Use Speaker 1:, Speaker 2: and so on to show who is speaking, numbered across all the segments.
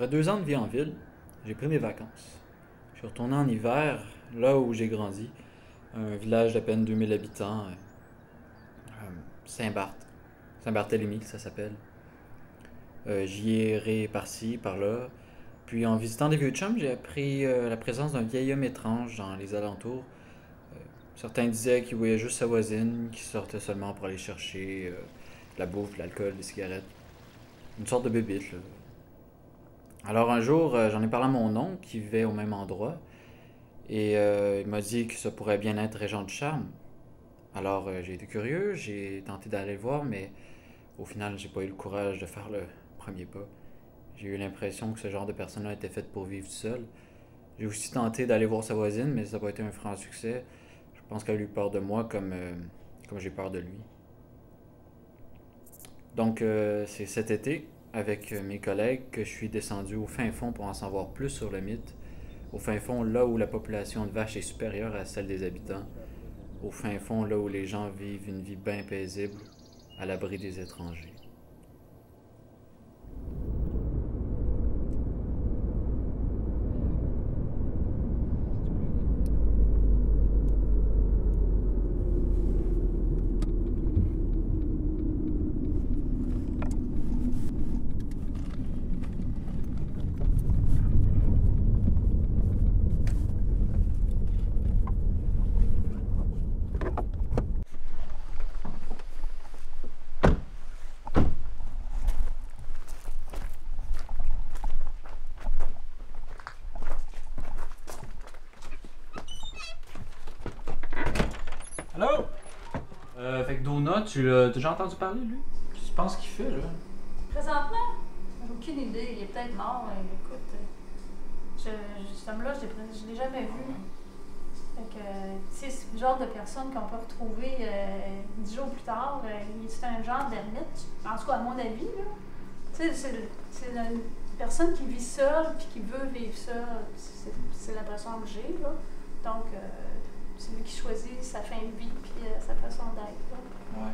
Speaker 1: Après 2 ans de vie en ville, j'ai pris mes vacances. Je suis retourné en hiver, là où j'ai grandi, un village d'à peine 2000 habitants, Saint-Barth. Saint-Barthélemy, ça s'appelle. J'y ai erré par-ci, par-là. Puis en visitant des vieux chums, j'ai appris la présence d'un vieil homme étrange dans les alentours. Euh, Certains disaient qu'il voyait juste sa voisine, qui sortait seulement pour aller chercher de la bouffe, de l'alcool, des cigarettes. Une sorte de bébite, là. Alors un jour, j'en ai parlé à mon oncle qui vivait au même endroit. Et il m'a dit que ça pourrait bien être Régent du Charme. Alors j'ai été curieux, j'ai tenté d'aller le voir, mais au final, j'ai pas eu le courage de faire le premier pas. J'ai eu l'impression que ce genre de personne-là était faite pour vivre seule. J'ai aussi tenté d'aller voir sa voisine, mais ça n'a pas été un franc succès. Je pense qu'elle a eu peur de moi comme j'ai peur de lui. Donc c'est cet été, avec mes collègues, que je suis descendu au fin fond pour en savoir plus sur le mythe. Au fin fond, là où la population de vaches est supérieure à celle des habitants. Au fin fond, là où les gens vivent une vie bien paisible, à l'abri des étrangers. Allô? Fait que Dona, tu l'as déjà entendu parler, lui? Qu'est-ce que tu penses qu'il fait, là?
Speaker 2: Présentement, j'ai aucune idée. Il est peut-être mort. Écoute, cet homme-là, je l'ai jamais vu. Fait que, tu sais, c'est le genre de personne qu'on peut retrouver 10 jours plus tard. C'est un genre d'ermite, en tout cas à mon avis, là. Tu sais, c'est une personne qui vit seule puis qui veut vivre seule. C'est l'impression que j'ai, là. Donc, c'est lui qui choisit sa fin de vie puis sa façon d'être, là.
Speaker 1: Ouais.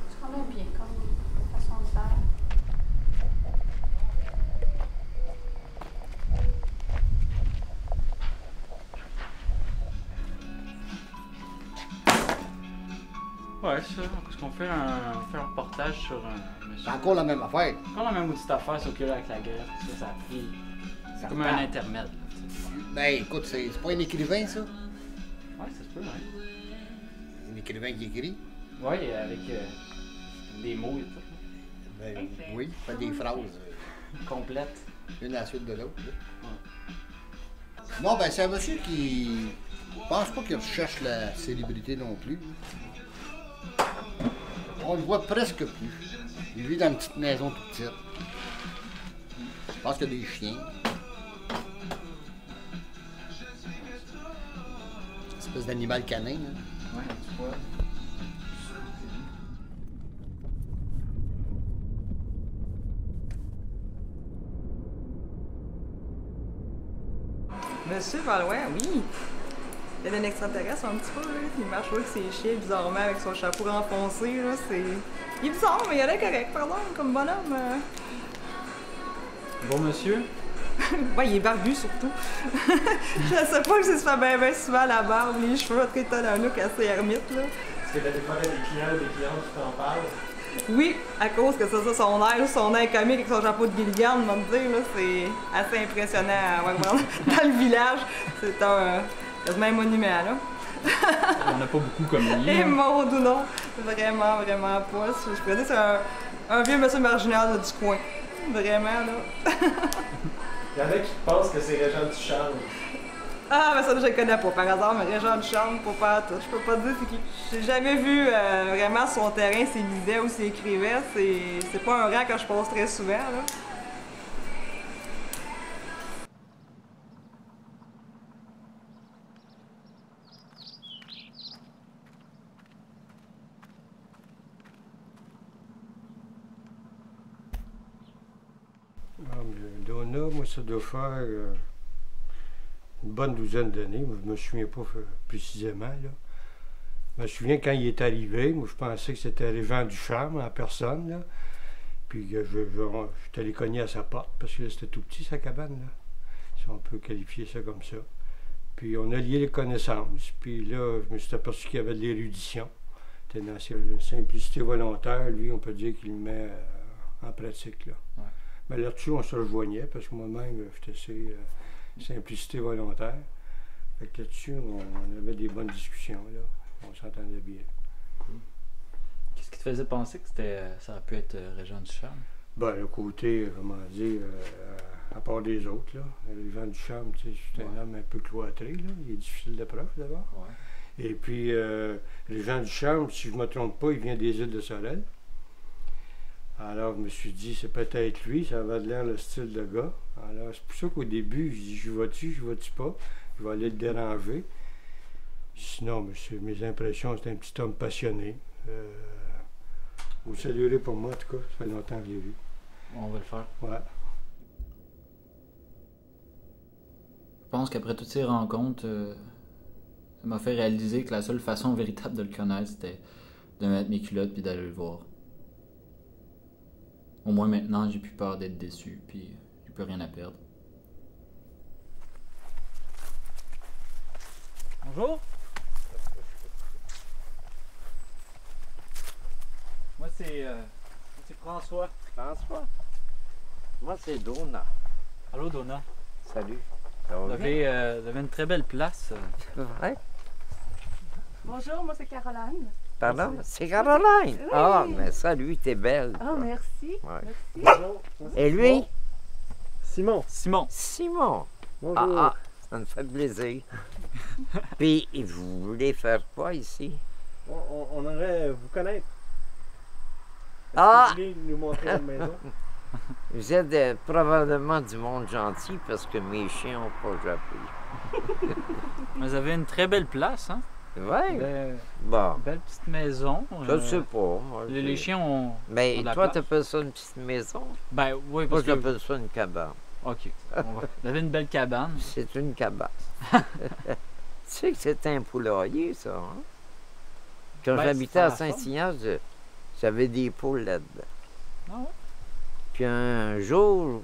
Speaker 2: C'est quand même bien comme façon de faire.
Speaker 1: Ouais, ça, parce qu'on fait on fait un reportage sur un monsieur.
Speaker 3: C'est encore la même affaire.
Speaker 1: Encore la même petite affaire, sauf que là, avec la guerre, ça a pris. C'est comme un intermède, là, tu sais.
Speaker 3: Ben écoute, c'est pas un écrivain, ça?
Speaker 1: Ouais, ça se peut, ouais.
Speaker 3: Un écrivain qui écrit?
Speaker 1: Ouais, avec des mots et tout,
Speaker 3: Ben oui, il fait des phrases.
Speaker 1: complètes.
Speaker 3: Une à la suite de l'autre. là.
Speaker 1: Ouais.
Speaker 3: Non, ben c'est un monsieur qui. Je pense pas qu'il recherche la célébrité non plus. On le voit presque plus. Il vit dans une petite maison toute petite. Je pense qu'il y a des chiens. Une espèce d'animal canin. Hein.
Speaker 1: Ouais, tu vois.
Speaker 4: Monsieur Valouin, oui. Il y a un extraterrestre un petit peu, là. Il marche avec ses chiens bizarrement avec son chapeau renfoncé, là. Il est bizarre, mais il a l'air correct, pardon, comme bonhomme.
Speaker 1: Bon monsieur?
Speaker 4: Ouais, il est barbu surtout. Je sais pas si ça fait bien souvent la barbe, les cheveux, en tout cas, il a un look assez ermite, là.
Speaker 5: Est-ce que t'as des fois des clients ou des clientes qui t'en parlent?
Speaker 4: Oui, à cause que ça, son air comique avec son chapeau de Gilligan, on va me dire, là, c'est assez impressionnant. Ouais, vraiment, dans le village, c'est quasiment un monument, là.
Speaker 1: On n'a pas beaucoup comme lui.
Speaker 4: Et
Speaker 1: hein.
Speaker 4: mon doux non, vraiment, vraiment pas. Je pourrais dire que c'est un vieux monsieur marginal là, du coin. Vraiment, là.
Speaker 5: Il y en a qui pensent que c'est Régent du Charme.
Speaker 4: Ah, mais ça, je le connais pas par hasard, mais Régent du Charme, pour faire tout. Je peux pas te dire c'est qui. J'ai jamais vu vraiment son terrain, s'il lisait ou s'il écrivait. C'est pas un rang que je passe très souvent, là.
Speaker 6: Ah, mais Donna, moi, ça doit faire une bonne douzaine d'années. Moi, je me souviens pas précisément, là. Je me souviens quand il est arrivé, moi, je pensais que c'était Régent du Charme en personne, là. Puis j'étais allé cogner à sa porte, parce que là, c'était tout petit, sa cabane, là. Si on peut qualifier ça comme ça. Puis on a lié les connaissances. Puis là, je me suis aperçu qu'il y avait de l'érudition. C'était dans la simplicité volontaire. Lui, on peut dire qu'il le met en pratique, là.
Speaker 1: Ouais.
Speaker 6: Mais là-dessus, on se rejoignait, parce que moi-même, j'étais assez simplicité volontaire. Fait que là-dessus, on avait des bonnes discussions, là. On s'entendait bien.
Speaker 1: Qu'est-ce qui te faisait penser que ça aurait pu être Régent Ducharme?
Speaker 6: Ben, le côté, comment dire, à part des autres, là. Régent Ducharme, tu sais, c'est un homme un peu cloîtré, là. Il est difficile d'approche, d'abord.
Speaker 1: Ouais.
Speaker 6: Et puis, Régent Ducharme, si je ne me trompe pas, il vient des îles de Sorel. Alors, je me suis dit, c'est peut-être lui, ça avait l'air le style de gars. Alors, c'est pour ça qu'au début, je dis, je vais-tu pas? Je vais aller le déranger. Sinon, mes impressions, c'est un petit homme passionné. Vous saluerez pour moi, en tout cas, ça fait longtemps que je l'ai vu.
Speaker 1: On va le faire.
Speaker 6: Ouais.
Speaker 1: Je pense qu'après toutes ces rencontres, ça m'a fait réaliser que la seule façon véritable de le connaître, c'était de mettre mes culottes puis d'aller le voir. Au moins maintenant, j'ai plus peur d'être déçu, puis j'ai plus rien à perdre. Bonjour. Moi, c'est François.
Speaker 7: François? Moi, c'est Donna.
Speaker 1: Allô, Donna.
Speaker 7: Salut. Ça va
Speaker 1: Vous
Speaker 7: bien?
Speaker 1: avez une très belle place.
Speaker 7: Ouais.
Speaker 4: Bonjour, moi c'est Caroline.
Speaker 7: Pardon? C'est Caroline.
Speaker 4: Oui.
Speaker 7: Ah, mais salut, t'es belle.
Speaker 4: Ah, merci.
Speaker 7: Ouais.
Speaker 4: Merci.
Speaker 5: Bonjour.
Speaker 7: Et lui?
Speaker 5: Simon.
Speaker 1: Simon.
Speaker 7: Simon.
Speaker 5: Bonjour.
Speaker 7: Ah, ça me fait plaisir. Puis, vous voulez faire quoi ici?
Speaker 5: On aimerait vous connaître. Est-ce
Speaker 7: Ah!
Speaker 5: que vous voulez nous montrer la maison?
Speaker 7: Vous êtes probablement du monde gentil parce que mes chiens n'ont pas jappé.
Speaker 1: Vous avez une très belle place, hein?
Speaker 7: Ouais. Bon.
Speaker 1: Belle petite maison.
Speaker 7: Je sais pas. Moi,
Speaker 1: Les chiens ont.
Speaker 7: Mais
Speaker 1: ont de la
Speaker 7: toi,
Speaker 1: place.
Speaker 7: t'appelles ça une petite maison?
Speaker 1: Ben oui,
Speaker 7: Moi,
Speaker 1: parce que.
Speaker 7: j'appelle ça une cabane.
Speaker 1: Ok. Vous avez une belle cabane.
Speaker 7: C'est une cabane. Tu sais que c'est un poulailler, ça, hein? Quand
Speaker 1: Ben,
Speaker 7: j'habitais
Speaker 1: ça
Speaker 7: à
Speaker 1: la forme.
Speaker 7: Saint-Ignace, j'avais des poules là-dedans.
Speaker 1: Ah ouais?
Speaker 7: Puis un jour,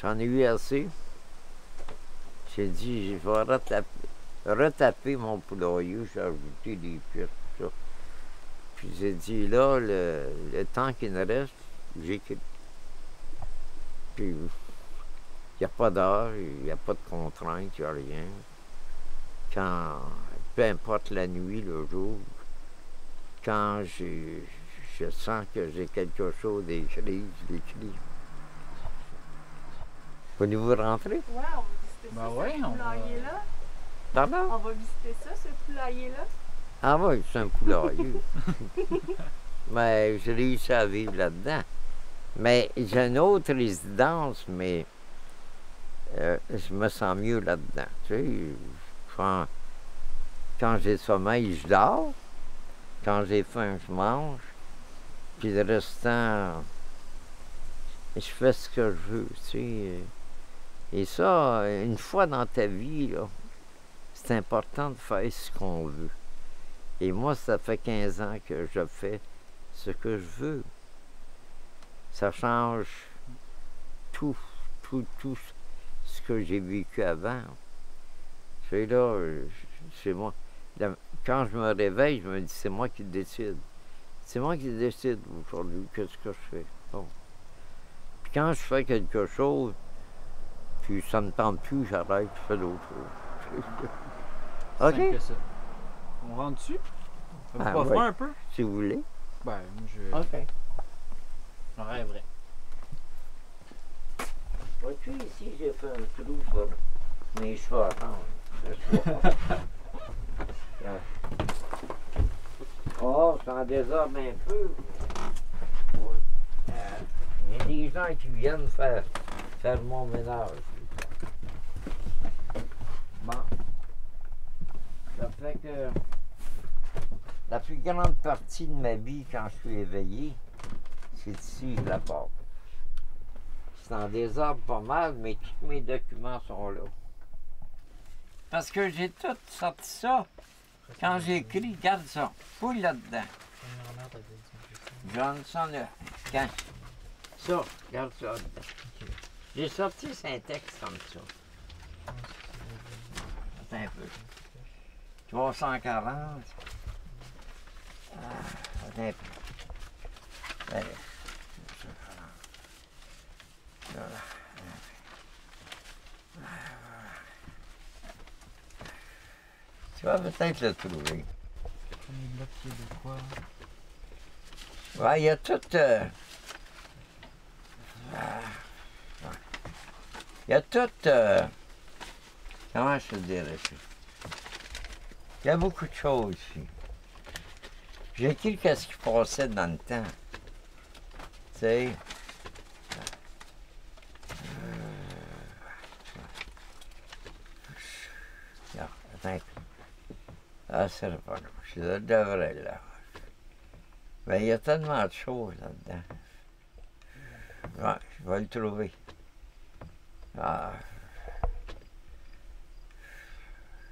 Speaker 7: j'en ai eu assez. J'ai dit, je vais retaper mon poulailler. J'ai ajouté des pièces, tout ça. Puis j'ai dit, là, le temps qu'il me reste, j'écris. Puis, il n'y a pas d'heure, il n'y a pas de contrainte, il n'y a rien. Quand, peu importe la nuit, le jour, quand je sens que j'ai quelque chose d'écrit, je l'écris. Voulez-vous rentrer?
Speaker 4: Ouais, on va visiter
Speaker 1: Ben
Speaker 4: ça,
Speaker 1: ouais,
Speaker 4: ce
Speaker 1: on va-
Speaker 4: poulailler-là.
Speaker 7: Pardon?
Speaker 4: On va visiter ça, ce poulailler-là.
Speaker 7: Ah oui, c'est un poulailler. Mais j'ai réussi à vivre là-dedans. Mais j'ai une autre résidence, mais je me sens mieux là-dedans. Tu sais, quand j'ai sommeil, je dors. Quand j'ai faim, je mange. Puis le restant, je fais ce que je veux, tu sais. Et ça, une fois dans ta vie, là, c'est important de faire ce qu'on veut. Et moi, ça fait 15 ans que je fais ce que je veux. Ça change tout ce que j'ai vécu avant. C'est là, c'est moi. Quand je me réveille, je me dis, c'est moi qui décide. C'est moi qui décide aujourd'hui qu'est-ce que je fais. Bon. Puis quand je fais quelque chose, puis ça ne me tente plus, j'arrête, je fais d'autres choses. OK?
Speaker 1: Simple que ça. On rentre dessus? Ça vous
Speaker 7: Ah,
Speaker 1: pas
Speaker 7: ouais.
Speaker 1: froid un peu?
Speaker 7: Si vous voulez.
Speaker 1: Ben, moi,
Speaker 7: OK.
Speaker 1: j'en rêverais.
Speaker 7: Vois-tu, ici, j'ai fait un trou pour mes cheveux à attendre. Oh, c'est en désordre un peu. Il y a des gens qui viennent faire mon ménage. Bon. Ça fait que la plus grande partie de ma vie, quand je suis éveillé, c'est ici, je la porte. C'est en désordre pas mal, mais tous mes documents sont là. Parce que j'ai tout sorti ça. Quand j'ai écrit, regarde ça, fouille là-dedans. Johnson, quand? Ça, regarde ça. J'ai sorti un texte comme ça. Attends un peu. 340. Attends un peu. Allez. Voilà. Tu vas peut-être le trouver. Ouais, il y a tout. Il y a tout. Comment je te dirais ça? Il y a beaucoup de choses ici. J'ai écrit ce qui passait dans le temps. Tu sais. Non, attends un peu. Ah, c'est pas là. Je devrais là. Mais il y a tellement de choses là-dedans. Ouais, je vais le trouver. Ah.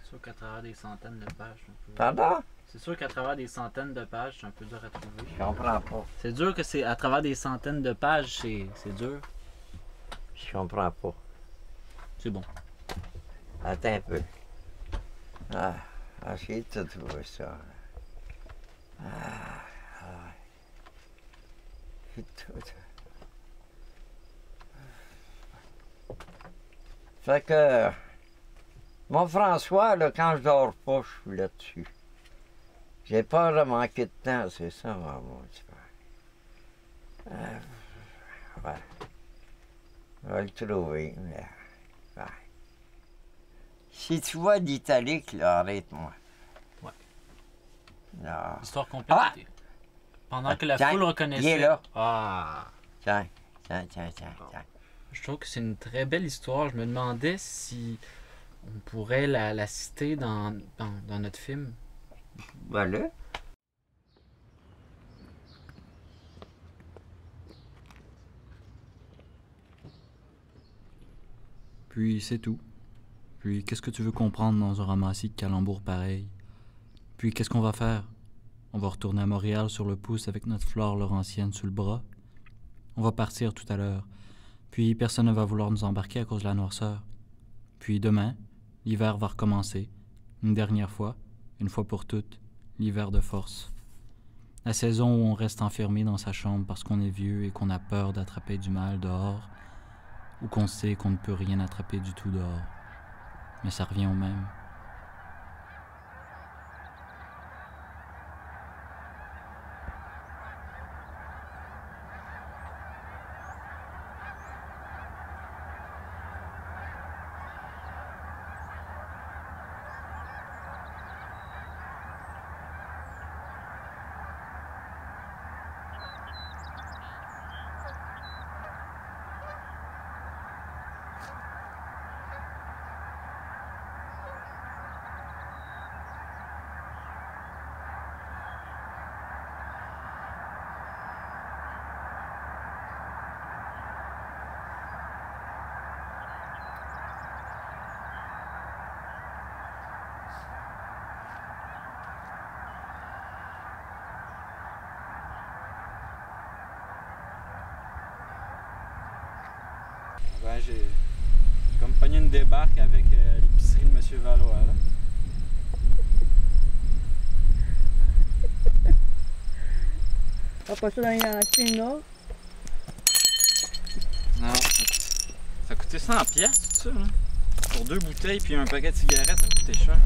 Speaker 1: C'est sûr qu'à travers des centaines de pages, c'est un peu...
Speaker 7: Pardon?
Speaker 1: C'est sûr qu'à travers des centaines de pages, c'est un peu dur à trouver.
Speaker 7: Je comprends pas.
Speaker 1: C'est dur que c'est à travers des centaines de pages, c'est dur.
Speaker 7: Je comprends pas.
Speaker 1: C'est bon.
Speaker 7: Attends un peu. Ah, j'ai tout trouvé ça. J'ai tout. Fait que, mon François, là, quand je dors pas, je suis là-dessus. J'ai peur de manquer de temps, c'est ça, mon petit frère. Ouais. Je vais le trouver, mais... Ouais. Si tu vois d'italique, là, arrête-moi.
Speaker 1: Ouais.
Speaker 7: Non.
Speaker 1: Histoire complète.
Speaker 7: Ah!
Speaker 1: Pendant que la
Speaker 7: Tiens,
Speaker 1: foule reconnaissait...
Speaker 7: il est là.
Speaker 1: Ah!
Speaker 7: Tiens.
Speaker 1: Je trouve que c'est une très belle histoire. Je me demandais si on pourrait la citer dans notre film.
Speaker 7: Voilà.
Speaker 1: Puis c'est tout. Puis qu'est-ce que tu veux comprendre dans un ramassis de calembours pareil? Puis qu'est-ce qu'on va faire? On va retourner à Montréal sur le pouce avec notre Flore Laurentienne sous le bras. On va partir tout à l'heure. Puis personne ne va vouloir nous embarquer à cause de la noirceur. Puis demain, l'hiver va recommencer. Une dernière fois, une fois pour toutes, l'hiver de force. La saison où on reste enfermé dans sa chambre parce qu'on est vieux et qu'on a peur d'attraper du mal dehors, ou qu'on sait qu'on ne peut rien attraper du tout dehors. Mais ça revient au même. Ben, j'ai comme pogné une débarque avec l'épicerie de M. Valois, là.
Speaker 8: On va pas ça dans les anciens, là.
Speaker 1: Non, ça a coûté 100 piastres, tout ça, là. Pour 2 bouteilles puis un paquet de cigarettes, ça a coûté cher.